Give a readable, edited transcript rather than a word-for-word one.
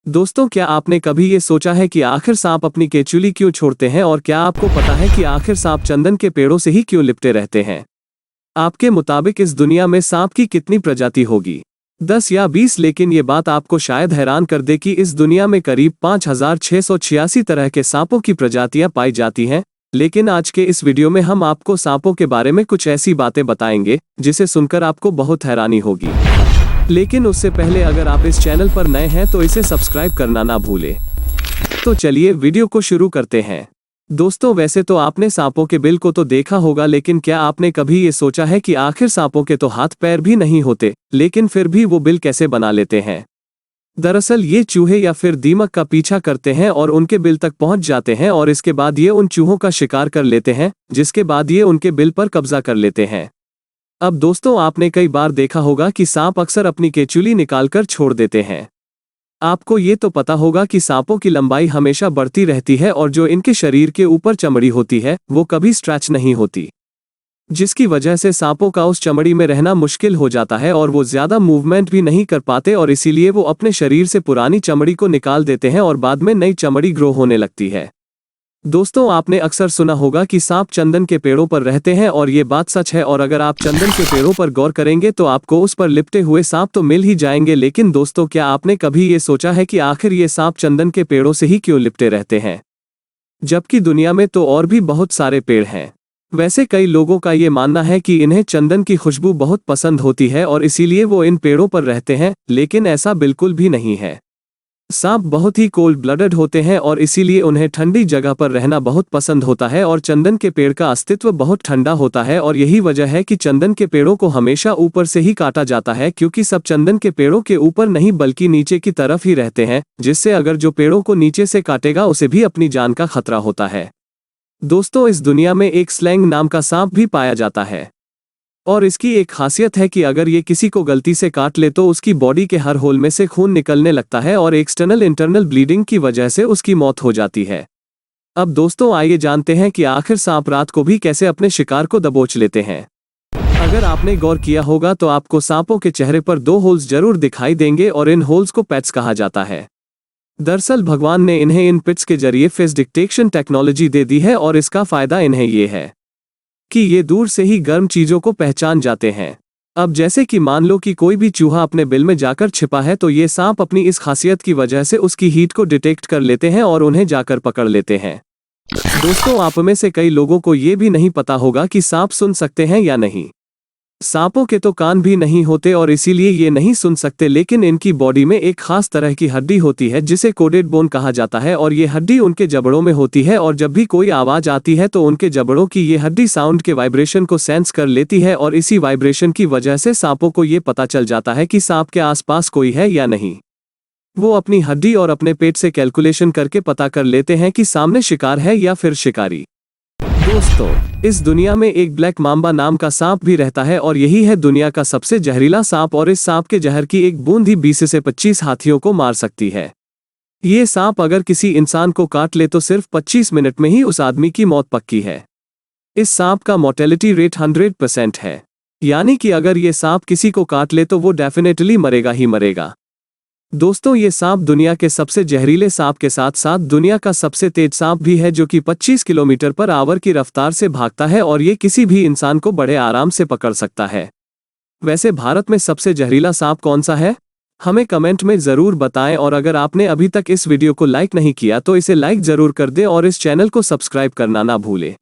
दोस्तों, क्या आपने कभी ये सोचा है कि आखिर सांप अपनी केचुली क्यों छोड़ते हैं, और क्या आपको पता है कि आखिर सांप चंदन के पेड़ों से ही क्यों लिपटे रहते हैं? आपके मुताबिक इस दुनिया में सांप की कितनी प्रजाति होगी? 10 या 20? लेकिन ये बात आपको शायद हैरान कर दे कि इस दुनिया में करीब 5686 तरह के सांपों की प्रजातियां पाई जाती हैं। लेकिन आज के इस वीडियो में हम आपको सांपों के बारे में कुछ ऐसी बातें बताएंगे जिसे सुनकर आपको बहुत हैरानी होगी। लेकिन उससे पहले अगर आप इस चैनल पर नए हैं तो इसे सब्सक्राइब करना ना भूलें। तो चलिए वीडियो को शुरू करते हैं। दोस्तों, वैसे तो आपने सांपों के बिल को तो देखा होगा, लेकिन क्या आपने कभी ये सोचा है कि आखिर सांपों के तो हाथ पैर भी नहीं होते, लेकिन फिर भी वो बिल कैसे बना लेते हैं? दरअसल ये चूहे या फिर दीमक का पीछा करते हैं और उनके बिल तक पहुंच जाते हैं, और इसके बाद ये उन चूहों का शिकार कर लेते हैं, जिसके बाद ये उनके बिल पर कब्जा कर लेते हैं। अब दोस्तों, आपने कई बार देखा होगा कि सांप अक्सर अपनी केचुली निकालकर छोड़ देते हैं। आपको ये तो पता होगा कि सांपों की लंबाई हमेशा बढ़ती रहती है, और जो इनके शरीर के ऊपर चमड़ी होती है वो कभी स्ट्रेच नहीं होती, जिसकी वजह से सांपों का उस चमड़ी में रहना मुश्किल हो जाता है और वो ज्यादा मूवमेंट भी नहीं कर पाते, और इसीलिए वो अपने शरीर से पुरानी चमड़ी को निकाल देते हैं और बाद में नई चमड़ी ग्रो होने लगती है। दोस्तों, आपने अक्सर सुना होगा कि सांप चंदन के पेड़ों पर रहते हैं, और ये बात सच है। और अगर आप चंदन के पेड़ों पर गौर करेंगे तो आपको उस पर लिपटे हुए सांप तो मिल ही जाएंगे। लेकिन दोस्तों, क्या आपने कभी ये सोचा है कि आखिर ये सांप चंदन के पेड़ों से ही क्यों लिपटे रहते हैं, जबकि दुनिया में तो और भी बहुत सारे पेड़ हैं? वैसे कई लोगों का ये मानना है कि इन्हें चंदन की खुशबू बहुत पसंद होती है और इसीलिए वो इन पेड़ों पर रहते हैं, लेकिन ऐसा बिल्कुल भी नहीं है। सांप बहुत ही कोल्ड ब्लडेड होते हैं और इसीलिए उन्हें ठंडी जगह पर रहना बहुत पसंद होता है, और चंदन के पेड़ का अस्तित्व बहुत ठंडा होता है, और यही वजह है कि चंदन के पेड़ों को हमेशा ऊपर से ही काटा जाता है, क्योंकि सब चंदन के पेड़ों के ऊपर नहीं बल्कि नीचे की तरफ ही रहते हैं, जिससे अगर जो पेड़ों को नीचे से काटेगा उसे भी अपनी जान का खतरा होता है। दोस्तों, इस दुनिया में एक स्लैंग नाम का सांप भी पाया जाता है, और इसकी एक खासियत है कि अगर ये किसी को गलती से काट ले तो उसकी बॉडी के हर होल में से खून निकलने लगता है, और एक्सटर्नल इंटरनल ब्लीडिंग की वजह से उसकी मौत हो जाती है। अब दोस्तों, आइए जानते हैं कि आखिर सांप रात को भी कैसे अपने शिकार को दबोच लेते हैं। अगर आपने गौर किया होगा तो आपको सांपों के चेहरे पर 2 होल्स जरूर दिखाई देंगे, और इन होल्स को पैट्स कहा जाता है। दरअसल भगवान ने इन्हें इन पिट्स के जरिए फेस डिटेक्शन टेक्नोलॉजी दे दी है, और इसका फायदा इन्हें ये है कि ये दूर से ही गर्म चीजों को पहचान जाते हैं। अब जैसे कि मान लो कि कोई भी चूहा अपने बिल में जाकर छिपा है, तो ये सांप अपनी इस खासियत की वजह से उसकी हीट को डिटेक्ट कर लेते हैं और उन्हें जाकर पकड़ लेते हैं। दोस्तों, आप में से कई लोगों को ये भी नहीं पता होगा कि सांप सुन सकते हैं या नहीं। सांपों के तो कान भी नहीं होते और इसीलिए ये नहीं सुन सकते, लेकिन इनकी बॉडी में एक खास तरह की हड्डी होती है जिसे कोडेड बोन कहा जाता है, और ये हड्डी उनके जबड़ों में होती है, और जब भी कोई आवाज आती है तो उनके जबड़ों की ये हड्डी साउंड के वाइब्रेशन को सेंस कर लेती है, और इसी वाइब्रेशन की वजह से सांपों को ये पता चल जाता है कि सांप के आसपास कोई है या नहीं। वो अपनी हड्डी और अपने पेट से कैलकुलेशन करके पता कर लेते हैं कि सामने शिकार है या फिर शिकारी। दोस्तों, इस दुनिया में एक ब्लैक मांबा नाम का सांप भी रहता है, और यही है दुनिया का सबसे जहरीला सांप, और इस सांप के जहर की एक बूंद ही 20 से 25 हाथियों को मार सकती है। ये सांप अगर किसी इंसान को काट ले तो सिर्फ 25 मिनट में ही उस आदमी की मौत पक्की है। इस सांप का मोर्टेलिटी रेट 100% है, यानी कि अगर ये सांप किसी को काट ले तो वो डेफिनेटली मरेगा ही मरेगा। दोस्तों, ये सांप दुनिया के सबसे जहरीले सांप के साथ साथ दुनिया का सबसे तेज सांप भी है, जो कि 25 किलोमीटर पर आवर की रफ्तार से भागता है, और ये किसी भी इंसान को बड़े आराम से पकड़ सकता है। वैसे भारत में सबसे जहरीला सांप कौन सा है? हमें कमेंट में जरूर बताएं, और अगर आपने अभी तक इस वीडियो को लाइक नहीं किया तो इसे लाइक जरूर कर दें और इस चैनल को सब्सक्राइब करना ना भूलें।